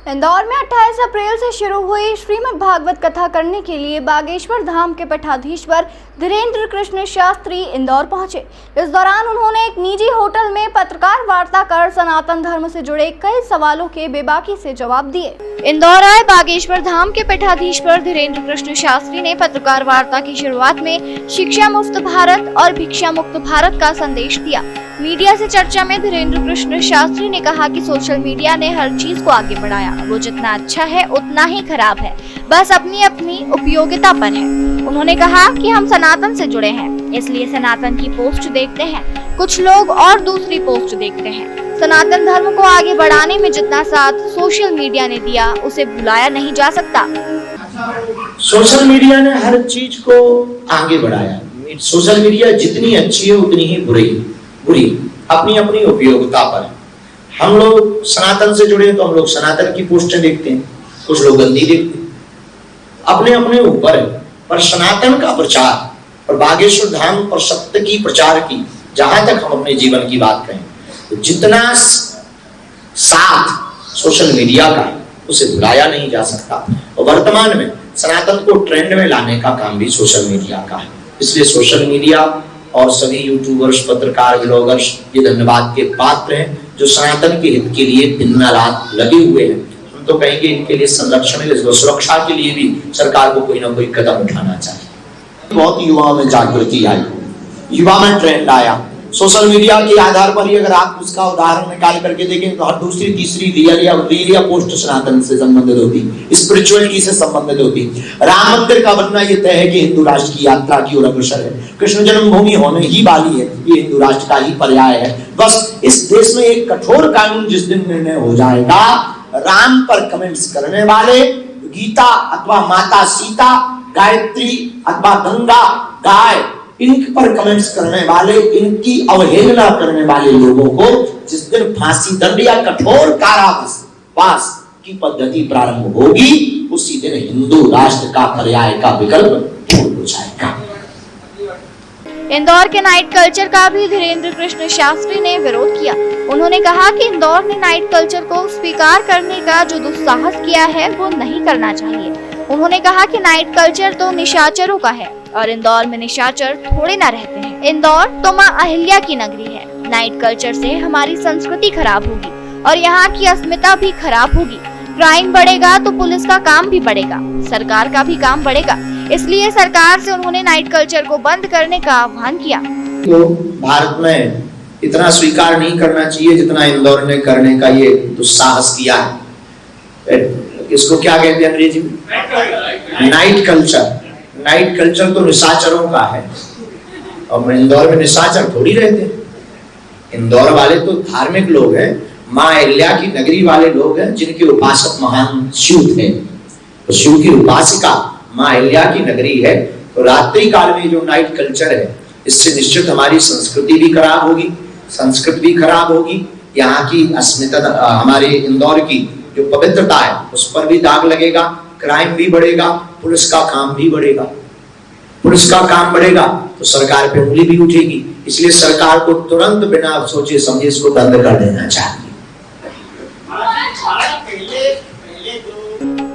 इंदौर में 28 अप्रैल से शुरू हुई श्रीमद् भागवत कथा करने के लिए बागेश्वर धाम के पीठाधीश्वर धीरेन्द्र कृष्ण शास्त्री इंदौर पहुंचे। इस दौरान उन्होंने एक निजी होटल में पत्रकार वार्ता कर सनातन धर्म से जुड़े कई सवालों के बेबाकी से जवाब दिए। इंदौर आए बागेश्वर धाम के पीठाधीश्वर धीरेन्द्र कृष्ण शास्त्री ने पत्रकार वार्ता की शुरुआत में शिक्षा मुक्त भारत और भिक्षा मुक्त भारत का संदेश दिया। मीडिया से चर्चा में धीरेन्द्र कृष्ण शास्त्री ने कहा कि सोशल मीडिया ने हर चीज को आगे बढ़ाया, वो जितना अच्छा है उतना ही खराब है, बस अपनी अपनी उपयोगिता पर है। उन्होंने कहा कि हम सनातन से जुड़े हैं, इसलिए सनातन की पोस्ट देखते हैं, कुछ लोग और दूसरी पोस्ट देखते हैं। सनातन धर्म को आगे बढ़ाने में जितना साथ सोशल मीडिया ने दिया, उसे भुलाया नहीं जा सकता। सोशल मीडिया ने हर चीज को आगे बढ़ाया। सोशल मीडिया जितनी अच्छी है उतनी ही बुरी अपनी अपनी उपयोगिता पर। हम लोग सनातन से जुड़े हैं तो हम लोग सनातन की पोस्टें देखते हैं, कुछ लोग गंदी देखते हैं, अपने अपने ऊपर है। पर सनातन का प्रचार और बागेश्वर धाम पर सत्य की प्रचार की, जहां तक हम अपने जीवन की बात करें तो जितना साथ सोशल मीडिया का उसे भुलाया नहीं जा सकता। और वर्तमान में सनातन को ट्रेंड में लाने का काम भी सोशल मीडिया का है। इसलिए सोशल मीडिया और सभी यूट्यूबर्स, पत्रकार, ब्लॉगर्स ये धन्यवाद के पात्र हैं जो सनातन के हित के लिए दिन रात लगे हुए हैं। हम तो कहेंगे इनके लिए संरक्षण, सुरक्षा के लिए भी सरकार को कोई ना कोई कदम उठाना चाहिए। बहुत युवाओं में जागृति आई, युवा में ट्रेंड आया। सोशल मीडिया के आधार पर ही अगर आप उसका उदाहरण निकाल करके देखें तो हर दूसरी तीसरी रील या पोस्ट सनातन से संबंधित होती, स्पिरिचुअलिटी से संबंधित होती। राम मंदिर का बनना यह तय है कि हिंदू राष्ट्र की यात्रा की ओर अग्रसर है। कृष्ण जन्मभूमि होने ही वाली है, ये हिंदू राष्ट्र का ही पर्याय है। बस इस देश में एक कठोर कानून जिस दिन निर्णय हो जाएगा, राम पर कमेंट्स करने वाले, गीता अथवा माता सीता, गायत्री अथवा गंगा, गाय, इन पर कमेंट्स करने वाले, इनकी अवहेलना करने वाले लोगों को जिस दिन फांसी दंड या कठोर कारावास की पद्धति प्रारंभ होगी, उसी दिन हिंदू राष्ट्र का पर्याय का विकल्प पूर्ण हो जाएगा। इंदौर के नाइट कल्चर का भी धीरेन्द्र कृष्ण शास्त्री ने विरोध किया। उन्होंने कहा कि इंदौर ने नाइट कल्चर को स्वीकार करने का जो दुस्साहस किया है वो नहीं करना चाहिए। उन्होंने कहा कि नाइट कल्चर तो निशाचरों का है और इंदौर में निशाचर थोड़े ना रहते हैं। इंदौर तो माँ अहिल्या की नगरी है। नाइट कल्चर से हमारी संस्कृति खराब होगी और यहाँ की अस्मिता भी खराब होगी। क्राइम बढ़ेगा तो पुलिस का काम भी बढ़ेगा, सरकार का भी काम बढ़ेगा। इसलिए सरकार से उन्होंने नाइट कल्चर को बंद करने का आह्वान किया। तो भारत में इतना स्वीकार नहीं करना चाहिए जितना इंदौर ने करने का ये दुस्साहस किया है। इसको क्या कहते हैं अंग्रेजी में? Night culture. नाइट कल्चर तो निशाचरों का है और इंदौर में निशाचर थोड़ी रहते हैं। इंदौर वाले तो धार्मिक लोग हैं, माँ अहिल्या की नगरी वाले लोग हैं जिनके उपासक महान शिव थे। तो शिव की उपासिका माँ अहिल्या की नगरी है। तो रात्रि काल में जो नाइट कल्चर है, इससे निश्चित हमारी संस्कृति भी खराब होगी, संस्कृति भी खराब होगी। यहाँ की अस्मिता, हमारे इंदौर की जो पवित्रता है उस पर भी दाग लगेगा, क्राइम भी बढ़ेगा, पुलिस का काम भी बढ़ेगा। पुलिस का काम बढ़ेगा तो सरकार पे उंगली भी उठेगी। इसलिए सरकार को तुरंत बिना सोचे समझे इसको बंद कर देना चाहिए।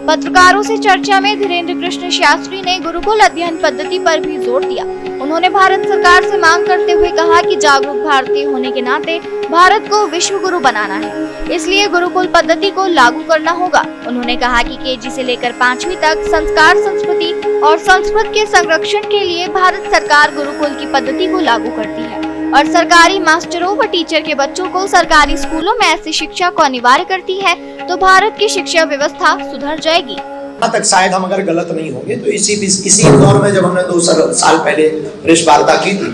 पत्रकारों से चर्चा में धीरेन्द्र कृष्ण शास्त्री ने गुरुकुल अध्ययन पद्धति पर भी जोर दिया। उन्होंने भारत सरकार से मांग करते हुए कहा कि जागरूक भारतीय होने के नाते भारत को विश्व गुरु बनाना है, इसलिए गुरुकुल पद्धति को लागू करना होगा। उन्होंने कहा कि केजी से लेकर 5वीं तक संस्कार, संस्कृति और संस्कृत के संरक्षण के लिए भारत सरकार गुरुकुल की पद्धति को लागू करती है और सरकारी मास्टरों व टीचर के बच्चों को सरकारी स्कूलों में ऐसी शिक्षा को अनिवार्य करती है तो भारत की शिक्षा व्यवस्था सुधर जाएगी। तक शायद हम अगर गलत नहीं होंगे तो इसी इंदौर में जब हमने 2 साल पहले प्रेस वार्ता की थी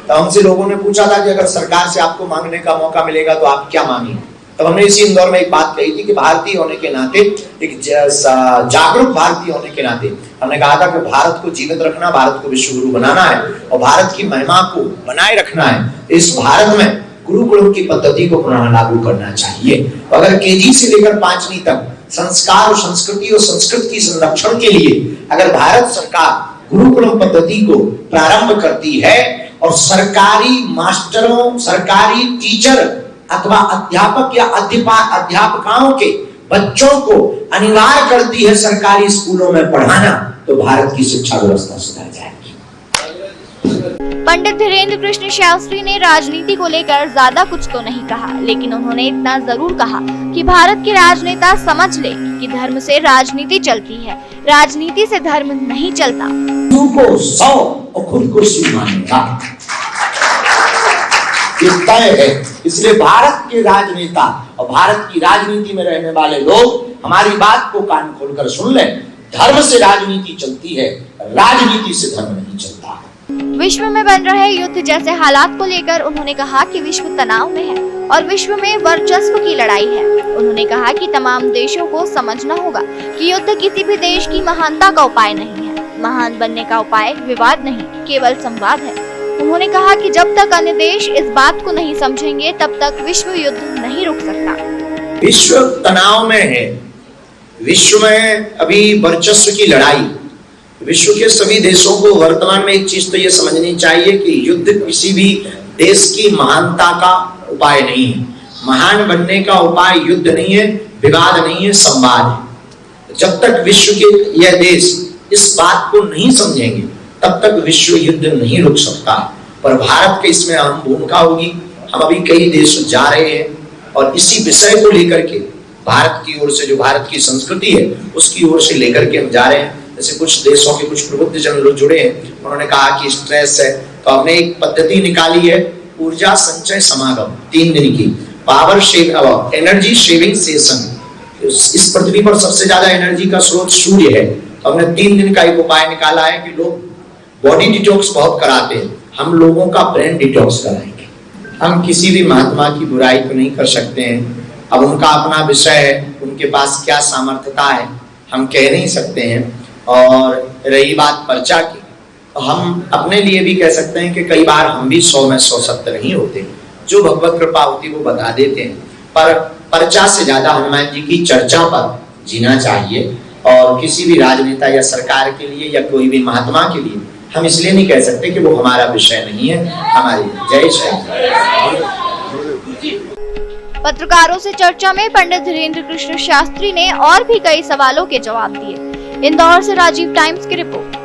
तो हमसे लोगों ने पूछा था कि अगर सरकार से आपको मांगने का मौका मिलेगा तो आप क्या मांगेंगे। तब हमने इसी इंदौर में एक बात कही थी कि भारतीय होने के नाते, एक जागरूक भारतीय होने के नाते हमने कहा था कि भारत को जीवित रखना, भारत को विश्व गुरु बनाना है और भारत की महिमा को बनाए रखना है। इस भारत में गुरुकुल की पद्धति को पुनः लागू करना चाहिए। अगर केजी से लेकर 5वीं तक संस्कार और संस्कृति और संस्कृत की संरक्षण के लिए अगर भारत सरकार गुरुकुलम पद्धति को प्रारंभ करती है और सरकारी मास्टरों, सरकारी टीचर अथवा अध्यापक या अध्यापकाओं के बच्चों को अनिवार्य करती है सरकारी स्कूलों में पढ़ाना, तो भारत की शिक्षा व्यवस्था सुधर जाएगी। पंडित धीरेन्द्र कृष्ण शास्त्री ने राजनीति को लेकर ज्यादा कुछ तो नहीं कहा, लेकिन उन्होंने इतना जरूर कहा कि भारत के राजनेता समझ ले कि धर्म से राजनीति चलती है, राजनीति से धर्म नहीं चलता। तू को 100 और खुद को शिव मानेगा, ये तय है। इसलिए भारत के राजनेता और भारत की राजनीति में रहने वाले लोग हमारी बात को कान खोलकर सुन लें। धर्म से राजनीति चलती है, राजनीति से धर्म नहीं चलता। विश्व में बन रहे युद्ध जैसे हालात को लेकर उन्होंने कहा कि विश्व तनाव में है और विश्व में वर्चस्व की लड़ाई है। उन्होंने कहा कि तमाम देशों को समझना होगा कि युद्ध किसी भी देश की महानता का उपाय नहीं है। महान बनने का उपाय विवाद नहीं, केवल संवाद है। उन्होंने कहा कि जब तक अन्य देश इस बात को नहीं समझेंगे, तब तक विश्व युद्ध नहीं रुक सकता। विश्व तनाव में है, विश्व में अभी वर्चस्व की लड़ाई। विश्व के सभी देशों को वर्तमान में एक चीज तो ये समझनी चाहिए कि युद्ध किसी भी देश की महानता का उपाय नहीं है। महान बनने का उपाय युद्ध नहीं है, विवाद नहीं है, संवाद है। जब तक विश्व के यह देश इस बात को नहीं समझेंगे, तब तक विश्व युद्ध नहीं रुक सकता। पर भारत के इसमें अहम भूमिका होगी। हम अभी कई देश जा रहे हैं और इसी विषय को लेकर के भारत की ओर से, जो भारत की संस्कृति है उसकी ओर से लेकर के हम जा रहे हैं। जैसे कुछ देशों के कुछ प्रबुद्ध जन लोग जुड़े हैं, उन्होंने कहा कि स्ट्रेस है, तो हमने एक पद्धति निकाली है, ऊर्जा संचय समागम 3 दिन की पावर शेव एनर्जी शेविंग सेशन। इस पृथ्वी पर सबसे ज्यादा एनर्जी का स्रोत सूर्य है। तो हमने 3 दिन का एक उपाय निकाला है कि लोग बॉडी डिटॉक्स बहुत कराते हैं, हम लोगों का ब्रेन डिटॉक्स कराएंगे। हम किसी भी महात्मा की बुराई तो नहीं कर सकते हैं, अब उनका अपना विषय है, उनके पास क्या सामर्थ्यता है हम कह नहीं सकते हैं। और रही बात पर्चा की, तो हम अपने लिए भी कह सकते हैं कि कई बार हम भी 100 में 100 सत्य नहीं होते। जो भगवत कृपा होती वो बता देते हैं, पर पर्चा से ज्यादा हनुमान जी की चर्चा पर जीना चाहिए। और किसी भी राजनेता या सरकार के लिए या कोई भी महात्मा के लिए हम इसलिए नहीं कह सकते कि वो हमारा विषय नहीं है, हमारी। जय श्री। पत्रकारों से चर्चा में पंडित धीरेन्द्र कृष्ण शास्त्री ने और भी कई सवालों के जवाब दिए। इंदौर से राजीव टाइम्स की रिपोर्ट।